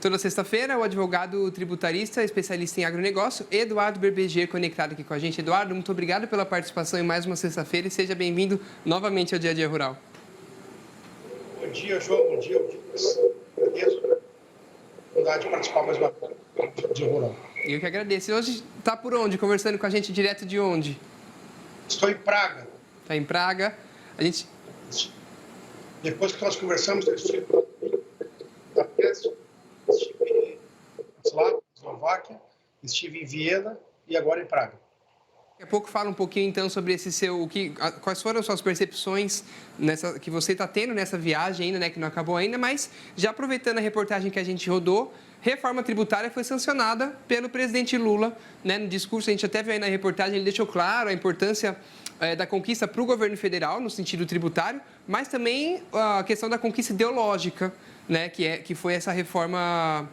Toda sexta-feira, o advogado tributarista, especialista em agronegócio, Eduardo Berbeger, conectado aqui com a gente. Eduardo, muito obrigado pela participação em mais uma sexta-feira e seja bem-vindo novamente ao Dia a Dia Rural. Bom dia, João. Bom dia, Lucas. Agradeço a oportunidade de participar mais uma vez do Dia a Dia Rural. Eu que agradeço. E hoje está por onde? Conversando com a gente direto de onde? Estou em Praga. Está em Praga. A gente... Depois que nós conversamos, eu estive na Peste, estive na Eslováquia, estive em Viena e agora em Praga. Daqui a pouco fala um pouquinho, então, sobre esse seu... quais foram as suas percepções que você está tendo nessa viagem ainda, né, que não acabou ainda, mas já aproveitando a reportagem que a gente rodou, reforma tributária foi sancionada pelo presidente Lula, né, no discurso, a gente até viu aí na reportagem, ele deixou claro a importância da conquista para o governo federal, no sentido tributário, mas também a questão da conquista ideológica, né, que foi essa reforma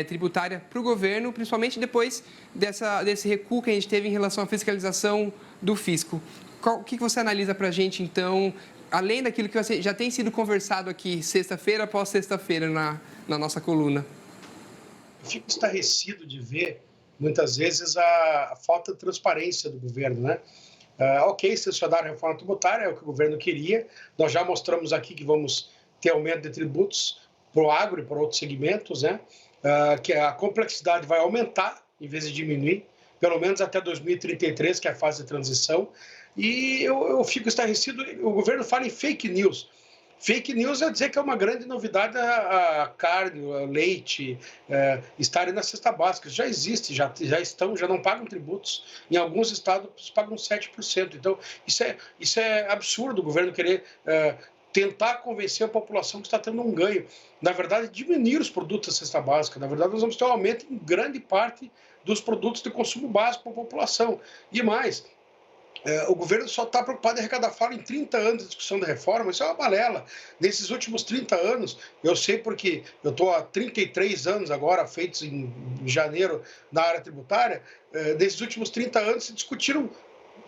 tributária para o governo, principalmente depois desse recuo que a gente teve em relação à fiscalização do fisco. O que você analisa para a gente, então, além daquilo que já tem sido conversado aqui sexta-feira após sexta-feira na nossa coluna? Eu fico estarrecido de ver, muitas vezes, a falta de transparência do governo, né? Ok, sancionar a reforma tributária é o que o governo queria. Nós já mostramos aqui que vamos ter aumento de tributos para o agro e para outros segmentos, né? Que a complexidade vai aumentar em vez de diminuir, pelo menos até 2033, que é a fase de transição. E eu fico estarrecido, o governo fala em fake news. Fake news é dizer que é uma grande novidade a carne, o leite estarem na cesta básica. Já existe, já não pagam tributos. Em alguns estados pagam 7%. Então, isso é absurdo o governo querer tentar convencer a população que está tendo um ganho. Na verdade, diminuir os produtos da cesta básica. Na verdade, nós vamos ter um aumento em grande parte dos produtos de consumo básico para a população. E mais, o governo só está preocupado em arrecadar fora em 30 anos de discussão da reforma. Isso é uma balela. Nesses últimos 30 anos, eu sei porque eu estou há 33 anos agora, feitos em janeiro na área tributária, nesses últimos 30 anos se discutiram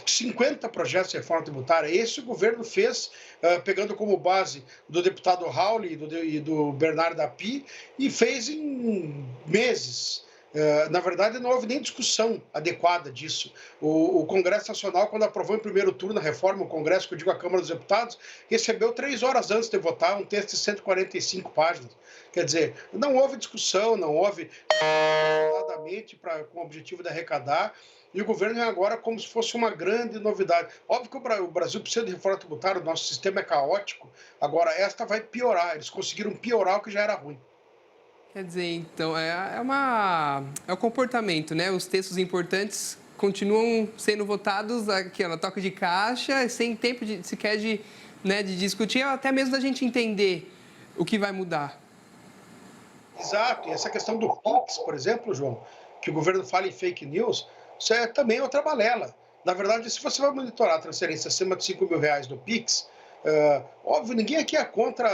50 projetos de reforma tributária. Esse o governo fez, pegando como base do deputado Raul e do Bernardo Api, e fez em meses. Na verdade, não houve nem discussão adequada disso. O Congresso Nacional, quando aprovou em primeiro turno a reforma, o Congresso, que eu digo a Câmara dos Deputados, recebeu 3 horas antes de votar um texto de 145 páginas. Quer dizer, não houve discussão, não houve com o objetivo de arrecadar, e o governo é agora como se fosse uma grande novidade. Óbvio que o Brasil precisa de reforma tributária, o nosso sistema é caótico, agora esta vai piorar, eles conseguiram piorar o que já era ruim. Quer dizer, então, é o comportamento, né? Os textos importantes continuam sendo votados aqui, na toca de caixa, sem tempo sequer de discutir, até mesmo da gente entender o que vai mudar. Exato, e essa questão do PIX, por exemplo, João, que o governo fala em fake news, isso é também outra balela. Na verdade, se você vai monitorar a transferência acima de R$5.000 do PIX, óbvio, ninguém aqui é contra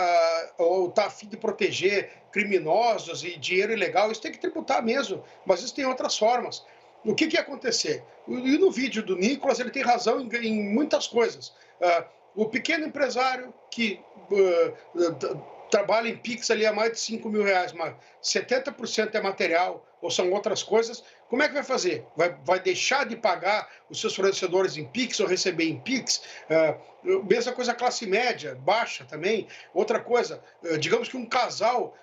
ou está a fim de proteger criminosos e dinheiro ilegal. Isso tem que tributar mesmo, mas isso tem outras formas. O que ia acontecer? E no vídeo do Nicolas, ele tem razão em muitas coisas. O pequeno empresário que trabalha em PIX ali a mais de R$5.000, mas 70% é material ou são outras coisas, como é que vai fazer? Vai deixar de pagar os seus fornecedores em PIX ou receber em PIX? Mesma coisa a classe média, baixa também. Outra coisa, digamos que um casal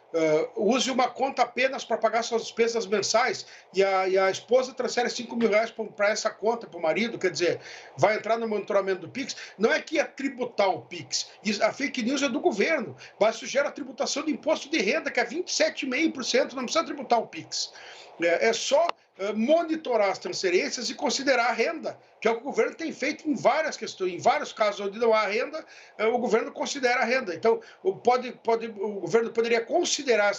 use uma conta apenas para pagar suas despesas mensais e a esposa transfere R$5.000 para essa conta, para o marido, quer dizer, vai entrar no monitoramento do PIX. Não é que ia tributar o PIX, a fake news é do governo, mas isso gera tributação de imposto de renda, que é 27,5%, não precisa tributar o PIX. É só monitorar as transferências e considerar a renda, que é o que o governo tem feito em várias questões, em vários casos onde não há renda, o governo considera a renda. Então, o governo poderia considerar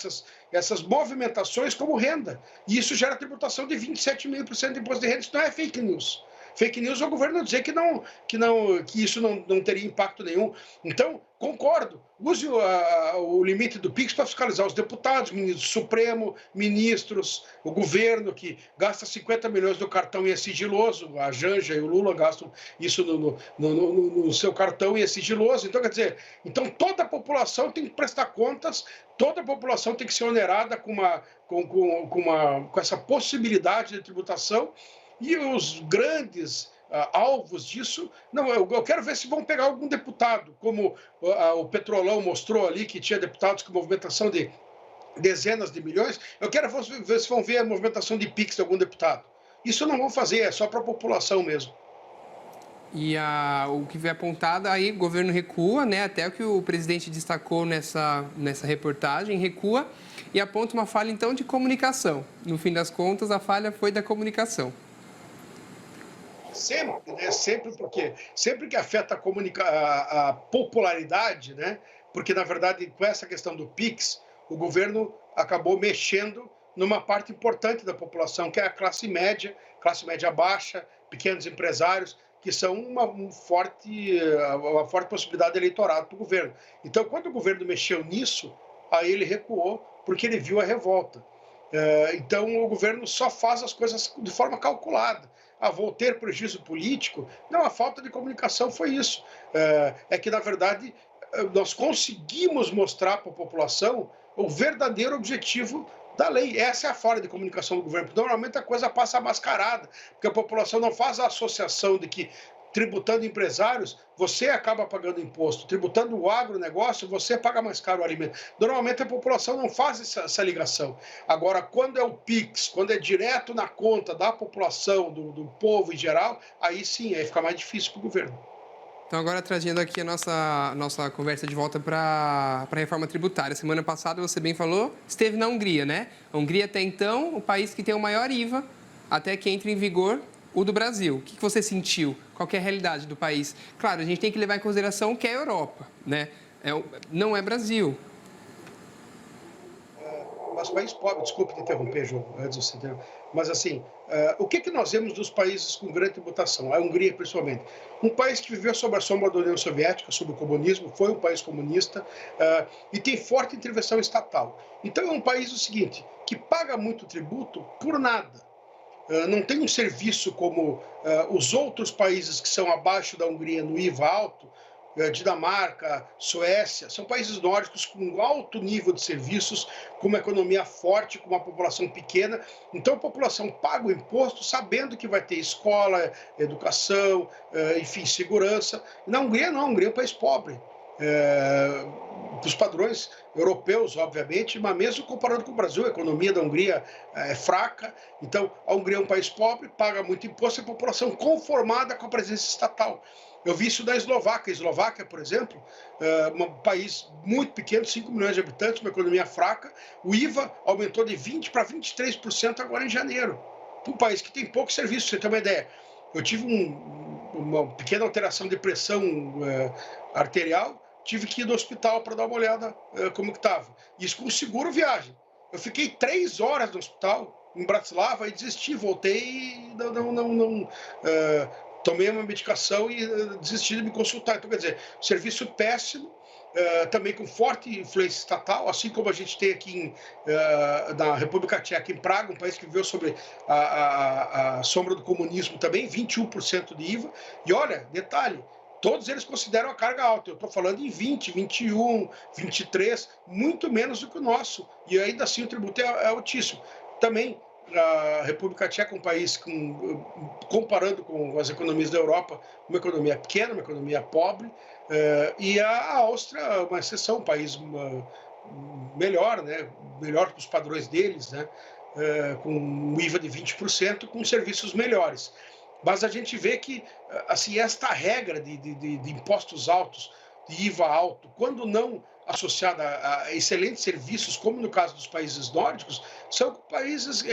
essas movimentações como renda, e isso gera tributação de 27,5% de imposto de renda. Isso não é fake news. Fake news é o governo dizer que isso não teria impacto nenhum. Então, concordo. Use o limite do PIX para fiscalizar os deputados, ministro Supremo, ministros, o governo que gasta 50 milhões do cartão e é sigiloso, a Janja e o Lula gastam isso no seu cartão e é sigiloso. Então, quer dizer, toda a população tem que prestar contas, toda a população tem que ser onerada com essa possibilidade de tributação, e os grandes alvos disso, não, eu quero ver se vão pegar algum deputado, como o Petrolão mostrou ali, que tinha deputados com movimentação de dezenas de milhões. Eu quero ver se vão ver a movimentação de PIX de algum deputado. Isso não vão fazer, é só para a população mesmo. E o que foi apontado aí, o governo recua, né? Até o que o presidente destacou nessa reportagem, recua e aponta uma falha, então, de comunicação. No fim das contas, a falha foi da comunicação. Sempre, né? Sempre que afeta a popularidade, né? Porque, na verdade, com essa questão do PIX, o governo acabou mexendo numa parte importante da população, que é a classe média baixa, pequenos empresários, que são uma forte possibilidade de eleitorado para o governo. Então, quando o governo mexeu nisso, aí ele recuou, porque ele viu a revolta. Então, o governo só faz as coisas de forma calculada. Vou ter prejuízo político? Não, a falta de comunicação foi isso. É que, na verdade, nós conseguimos mostrar para a população o verdadeiro objetivo da lei. Essa é a falha de comunicação do governo. Normalmente a coisa passa mascarada, porque a população não faz a associação de que, tributando empresários, você acaba pagando imposto. Tributando o agronegócio, você paga mais caro o alimento. Normalmente a população não faz essa ligação. Agora, quando é o PIX, quando é direto na conta da população, do povo em geral, aí sim, aí fica mais difícil para o governo. Então, agora trazendo aqui a nossa conversa de volta para a reforma tributária. Semana passada, você bem falou, esteve na Hungria, né? A Hungria, até então, o país que tem o maior IVA, até que entre em vigor o do Brasil. O que você sentiu? Qual que é a realidade do país? Claro, a gente tem que levar em consideração que é a Europa, né? Não é Brasil. Mas país pobre, desculpe te interromper, João, antes de você interromper, mas assim, o que nós vemos dos países com grande tributação? A Hungria, principalmente. Um país que viveu sob a sombra da União Soviética, sob o comunismo, foi um país comunista e tem forte intervenção estatal. Então é um país, o seguinte, que paga muito tributo por nada. Não tem um serviço como os outros países que são abaixo da Hungria no IVA alto, Dinamarca, Suécia, são países nórdicos com alto nível de serviços, com uma economia forte, com uma população pequena. Então a população paga o imposto sabendo que vai ter escola, educação, enfim, segurança. Na Hungria não, a Hungria é um país pobre. Dos padrões europeus, obviamente, mas mesmo comparando com o Brasil, a economia da Hungria é fraca. Então, a Hungria é um país pobre, paga muito imposto e a população conformada com a presença estatal. Eu vi isso na Eslováquia. A Eslováquia, por exemplo, um país muito pequeno, 5 milhões de habitantes, uma economia fraca, o IVA aumentou de 20% para 23% agora em janeiro. Um país que tem pouco serviço, pra você ter uma ideia. Eu tive uma pequena alteração de pressão arterial, tive que ir no hospital para dar uma olhada como que estava. Isso com seguro viagem. Eu fiquei 3 horas no hospital, em Bratislava, e desisti, voltei e tomei uma medicação e desisti de me consultar. Então, quer dizer, serviço péssimo, também com forte influência estatal, assim como a gente tem aqui na República Tcheca, em Praga, um país que viveu sobre a sombra do comunismo também, 21% de IVA. E olha, detalhe, todos eles consideram a carga alta. Eu estou falando em 20, 21, 23, muito menos do que o nosso. E ainda assim o tributo é altíssimo. Também a República Tcheca é um país, comparando com as economias da Europa, uma economia pequena, uma economia pobre, e a Áustria, uma exceção, um país melhor, né? Melhor que os padrões deles, né? Com um IVA de 20%, com serviços melhores. Mas a gente vê que assim, esta regra de impostos altos, de IVA alto, quando não associada a excelentes serviços, como no caso dos países nórdicos, são países,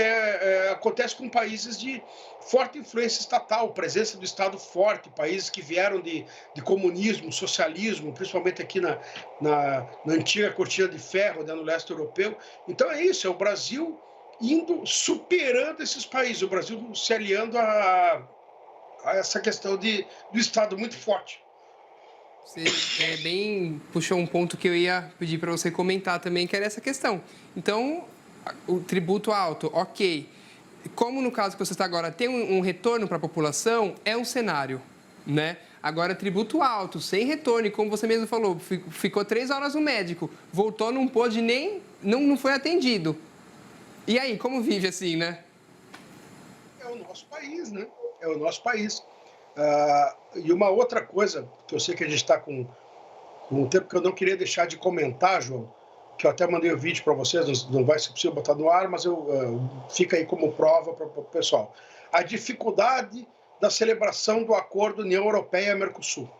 acontece com países de forte influência estatal, presença do Estado forte, países que vieram de comunismo, socialismo, principalmente aqui na antiga cortina de ferro, né, no leste europeu. Então é isso, é o Brasil superando esses países, o Brasil se aliando há essa questão do Estado muito forte. Você puxou um ponto que eu ia pedir para você comentar também, que era essa questão. Então, o tributo alto, ok. Como no caso que você está agora, tem um retorno para a população, é um cenário, né? Agora, tributo alto, sem retorno, e como você mesmo falou, ficou 3 horas no médico, voltou, não pôde nem, não foi atendido. E aí, como vive assim, né? É o nosso país, né? É o nosso país. E uma outra coisa, que eu sei que a gente está com um tempo que eu não queria deixar de comentar, João, que eu até mandei o vídeo para vocês, não vai ser possível botar no ar, mas fica aí como prova para o pessoal. A dificuldade da celebração do acordo União Europeia-Mercosul,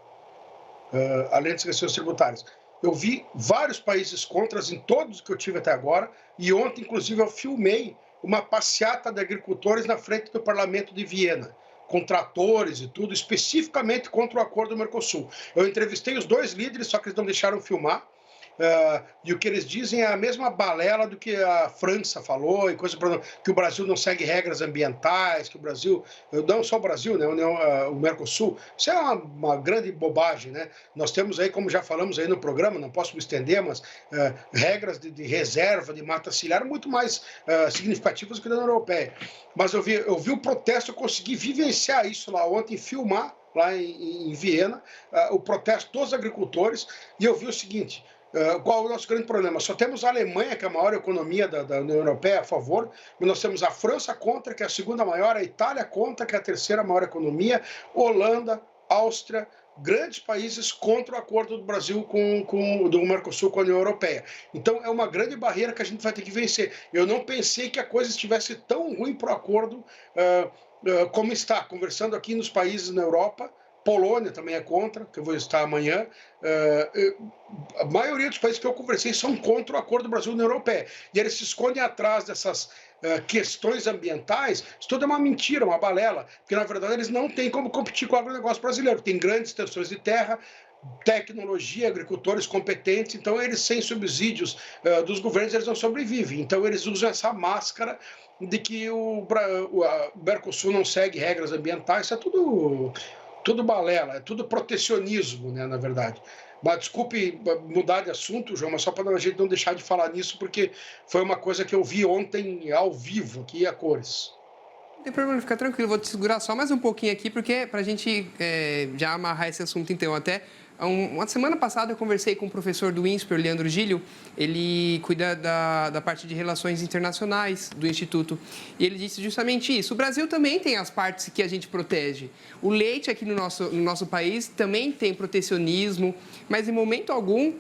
além das questões tributárias. Eu vi vários países contras em todos que eu tive até agora, e ontem, inclusive, eu filmei uma passeata de agricultores na frente do Parlamento de Viena, com tratores e tudo, especificamente contra o acordo do Mercosul. Eu entrevistei os 2 líderes, só que eles não deixaram filmar. E o que eles dizem é a mesma balela do que a França falou, e que o Brasil não segue regras ambientais, que o Brasil, não só o Brasil, né, o Mercosul, isso é uma grande bobagem, né? Nós temos aí, como já falamos aí no programa, não posso me estender, mas regras de reserva de mata ciliar muito mais significativas do que da União Europeia. Mas eu vi o protesto, eu consegui vivenciar isso lá ontem, filmar lá em Viena, o protesto dos agricultores, e eu vi o seguinte: qual é o nosso grande problema? Só temos a Alemanha, que é a maior economia da União Europeia, a favor, mas nós temos a França contra, que é a segunda maior, a Itália contra, que é a terceira maior economia, Holanda, Áustria, grandes países contra o acordo do Brasil do Mercosul com a União Europeia. Então, é uma grande barreira que a gente vai ter que vencer. Eu não pensei que a coisa estivesse tão ruim para o acordo como está. Conversando aqui nos países na Europa, Polônia também é contra, que eu vou estar amanhã. A maioria dos países que eu conversei são contra o acordo do Brasil e da União Europeia. E eles se escondem atrás dessas questões ambientais. Isso tudo é uma mentira, uma balela, porque na verdade eles não têm como competir com o agronegócio brasileiro. Tem grandes extensões de terra, tecnologia, agricultores competentes, então eles, sem subsídios dos governos, eles não sobrevivem. Então eles usam essa máscara de que o Mercosul não segue regras ambientais. Isso é tudo balela, é tudo protecionismo, né, na verdade. Mas desculpe mudar de assunto, João, mas só para a gente não deixar de falar nisso, porque foi uma coisa que eu vi ontem ao vivo, aqui a cores. Não tem problema, fica tranquilo, vou te segurar só mais um pouquinho aqui, porque para a gente já amarrar esse assunto, então, até uma semana passada eu conversei com o professor do INSPER, Leandro Gílio, ele cuida da parte de relações internacionais do Instituto, e ele disse justamente isso. O Brasil também tem as partes que a gente protege. O leite aqui no nosso país também tem protecionismo, mas em momento algum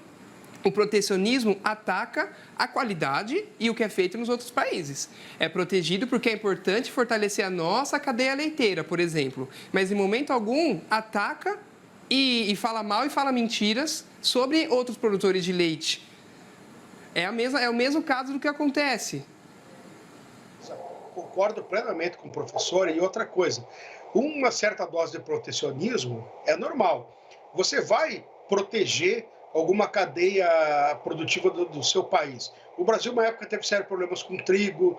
o protecionismo ataca a qualidade e o que é feito nos outros países. É protegido porque é importante fortalecer a nossa cadeia leiteira, por exemplo, mas em momento algum ataca e fala mal e fala mentiras sobre outros produtores de leite. É o mesmo caso do que acontece. Concordo plenamente com o professor. E outra coisa, uma certa dose de protecionismo é normal. Você vai proteger alguma cadeia produtiva do seu país. O Brasil, uma época, teve sérios problemas com trigo,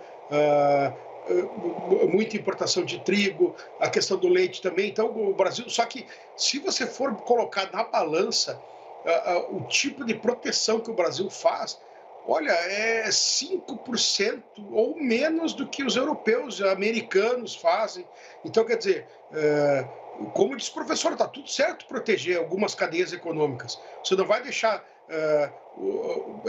muita importação de trigo, a questão do leite também. Então, o Brasil... Só que, se você for colocar na balança o tipo de proteção que o Brasil faz, olha, é 5% ou menos do que os europeus, americanos fazem. Então, quer dizer... como disse o professor, está tudo certo proteger algumas cadeias econômicas. Você não vai deixar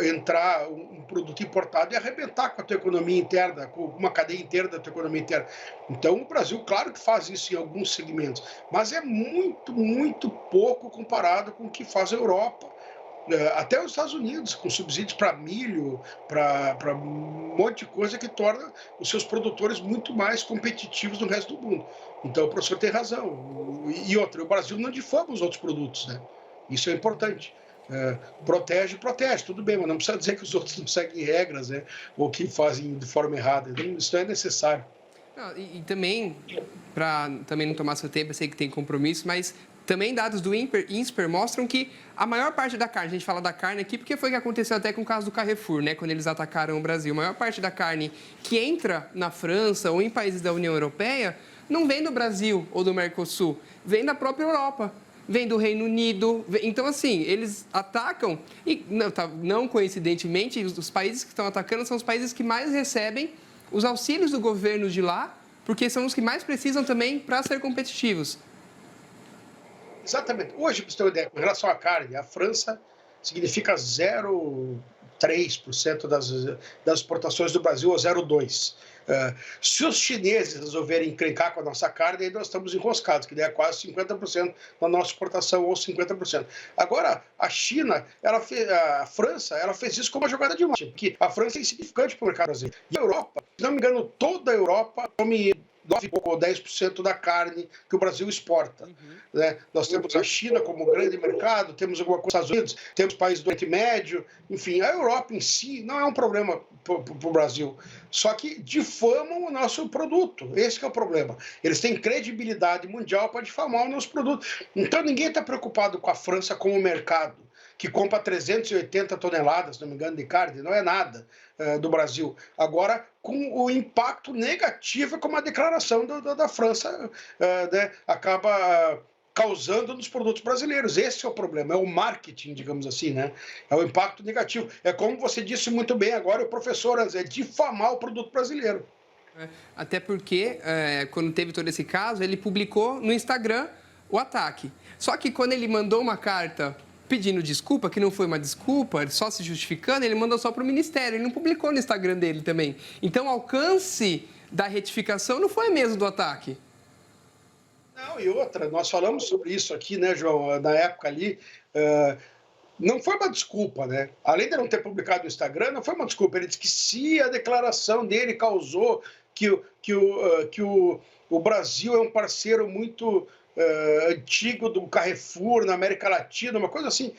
entrar um produto importado e arrebentar com a tua economia interna, com uma cadeia inteira da tua economia interna. Então, o Brasil, claro que faz isso em alguns segmentos, mas é muito, muito pouco comparado com o que faz a Europa, até os Estados Unidos, com subsídios para milho, para um monte de coisa que torna os seus produtores muito mais competitivos no resto do mundo. Então, o professor tem razão. E outra, o Brasil não difama os outros produtos, né? Isso é importante. Protege, tudo bem, mas não precisa dizer que os outros não seguem regras, né? Ou que fazem de forma errada. Isso não é necessário. Não, e também, para também não tomar seu tempo, eu sei que tem compromisso, mas também dados do INSPER mostram que a maior parte da carne, a gente fala da carne aqui porque foi o que aconteceu até com o caso do Carrefour, né, quando eles atacaram o Brasil. A maior parte da carne que entra na França ou em países da União Europeia não vem do Brasil ou do Mercosul, vem da própria Europa, vem do Reino Unido. Então, assim, eles atacam e, não coincidentemente, os países que estão atacando são os países que mais recebem os auxílios do governo de lá, porque são os que mais precisam também para ser competitivos. Exatamente. Hoje, para você ter uma ideia, com relação à carne, a França significa 0,3% das exportações do Brasil, ou 0,2%. Se os chineses resolverem encrencar com a nossa carne, aí nós estamos enroscados, que daí é quase 50% da nossa exportação, ou 50%. Agora, a China, a França, ela fez isso como uma jogada de marketing, porque a França é insignificante para o mercado brasileiro. E a Europa, se não me engano, toda a Europa come 9 ou 10% da carne que o Brasil exporta. Né? Nós temos a China como grande mercado, temos alguma coisa nos Estados Unidos, temos países do Oriente Médio, enfim, a Europa em si não é um problema para o Brasil, só que difamam o nosso produto, esse que é o problema. Eles têm credibilidade mundial para difamar o nosso produto. Então ninguém está preocupado com a França como mercado, que compra 380 toneladas, se não me engano, de carne, não é nada do Brasil. Agora, com o impacto negativo como a declaração da França né, acaba causando nos produtos brasileiros. Esse é o problema, é o marketing, digamos assim, né? É o impacto negativo. É como você disse muito bem agora, o professor, é difamar o produto brasileiro. Até porque, quando teve todo esse caso, ele publicou no Instagram o ataque. Só que quando ele mandou uma carta pedindo desculpa, que não foi uma desculpa, só se justificando, ele mandou só para o Ministério, ele não publicou no Instagram dele também. Então, o alcance da retificação não foi mesmo do ataque. Não, e outra, nós falamos sobre isso aqui, né, João, na época ali, não foi uma desculpa, né? Além de não ter publicado no Instagram, não foi uma desculpa. Ele disse que se a declaração dele causou que o Brasil é um parceiro muito antigo do Carrefour na América Latina, uma coisa assim,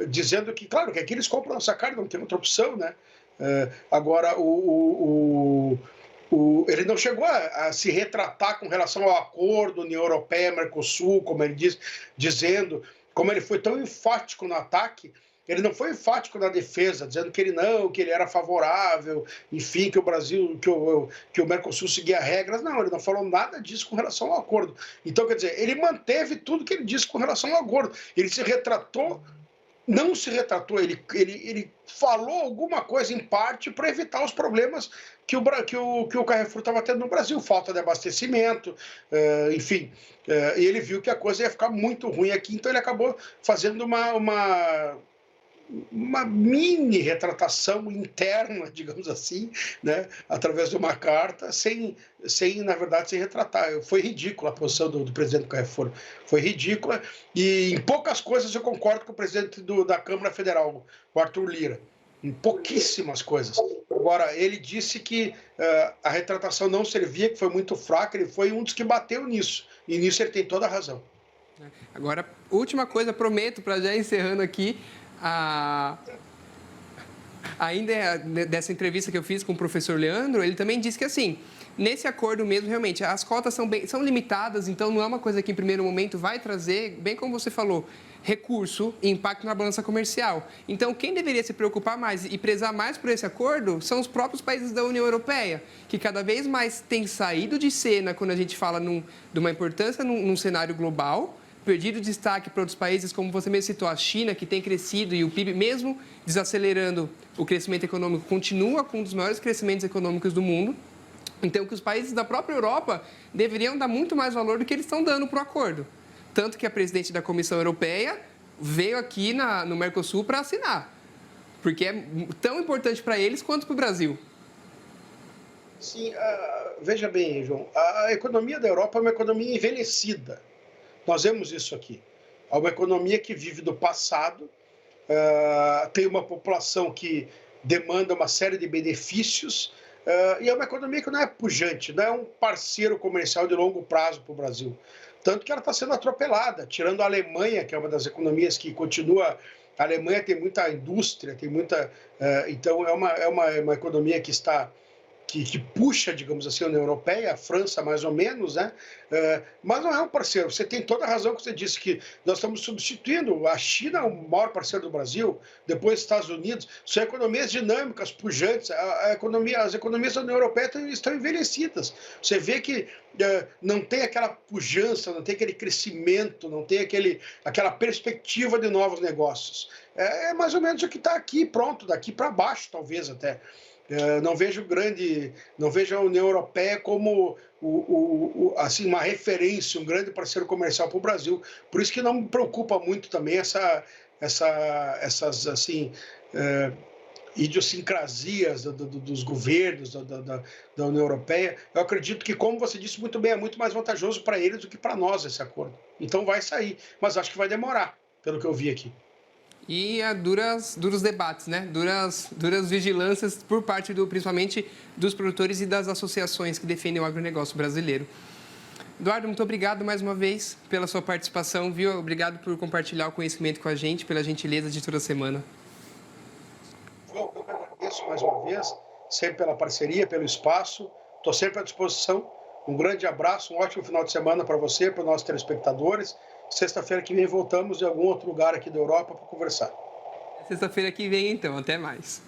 dizendo que, claro, que aqui eles compram nossa carne, não tem outra opção, né? Agora, ele não chegou a se retratar com relação ao acordo União Europeia-Mercosul, como ele diz, dizendo, como ele foi tão enfático no ataque, ele não foi enfático na defesa, dizendo que ele era favorável, enfim, que o Brasil, que o Mercosul seguia regras. Não, ele não falou nada disso com relação ao acordo. Então, quer dizer, ele manteve tudo que ele disse com relação ao acordo. Ele se retratou, não se retratou, ele falou alguma coisa em parte para evitar os problemas que o Carrefour estava tendo no Brasil, falta de abastecimento, enfim. E ele viu que a coisa ia ficar muito ruim aqui, então ele acabou fazendo uma mini retratação interna, digamos assim, né, através de uma carta, sem na verdade, se retratar. Foi ridícula a posição do presidente do Carrefour. Foi ridícula e em poucas coisas eu concordo com o presidente da Câmara Federal, o Arthur Lira. Em pouquíssimas coisas. Agora, ele disse que a retratação não servia, que foi muito fraca, ele foi um dos que bateu nisso. E nisso ele tem toda a razão. Agora, última coisa, prometo, para já encerrando aqui, ainda dessa entrevista que eu fiz com o professor Leandro, ele também disse que, assim, nesse acordo mesmo, realmente, as cotas são limitadas, então não é uma coisa que, em primeiro momento, vai trazer, bem como você falou, recurso e impacto na balança comercial. Então, quem deveria se preocupar mais e prezar mais por esse acordo são os próprios países da União Europeia, que cada vez mais têm saído de cena quando a gente fala de uma importância num cenário global, perdido destaque para outros países, como você mesmo citou, a China, que tem crescido e o PIB, mesmo desacelerando o crescimento econômico, continua com um dos maiores crescimentos econômicos do mundo. Então, que os países da própria Europa deveriam dar muito mais valor do que eles estão dando para o acordo. Tanto que a presidente da Comissão Europeia veio aqui no Mercosul para assinar, porque é tão importante para eles quanto para o Brasil. Sim, veja bem, João, a economia da Europa é uma economia envelhecida. Nós vemos isso aqui. É uma economia que vive do passado, tem uma população que demanda uma série de benefícios, e é uma economia que não é pujante, não é um parceiro comercial de longo prazo para o Brasil. Tanto que ela está sendo atropelada, tirando a Alemanha, que é uma das economias que continua. A Alemanha tem muita indústria, tem muita. Então, é uma economia que está que puxa, digamos assim, a União Europeia, a França mais ou menos, né? Mas não é um parceiro. Você tem toda a razão que você disse, que nós estamos substituindo. A China é o maior parceiro do Brasil, depois Estados Unidos. São economias dinâmicas, pujantes. As economias da União Europeia estão envelhecidas. Você vê que não tem aquela pujança, não tem aquele crescimento, não tem aquela perspectiva de novos negócios. É mais ou menos o que está aqui, pronto, daqui para baixo, talvez até. Não vejo a União Europeia como assim, uma referência, um grande parceiro comercial para o Brasil. Por isso que não me preocupa muito também essas assim, idiosincrasias dos governos da União Europeia. Eu acredito que, como você disse muito bem, é muito mais vantajoso para eles do que para nós esse acordo. Então vai sair, mas acho que vai demorar, pelo que eu vi aqui. E há duros debates, né? Duras vigilâncias por parte, principalmente, dos produtores e das associações que defendem o agronegócio brasileiro. Eduardo, muito obrigado mais uma vez pela sua participação, viu? Obrigado por compartilhar o conhecimento com a gente, pela gentileza de toda semana. Eu agradeço mais uma vez, sempre pela parceria, pelo espaço. Estou sempre à disposição. Um grande abraço, um ótimo final de semana para você, para os nossos telespectadores. Sexta-feira que vem voltamos de algum outro lugar aqui da Europa para conversar. Sexta-feira que vem, então. Até mais.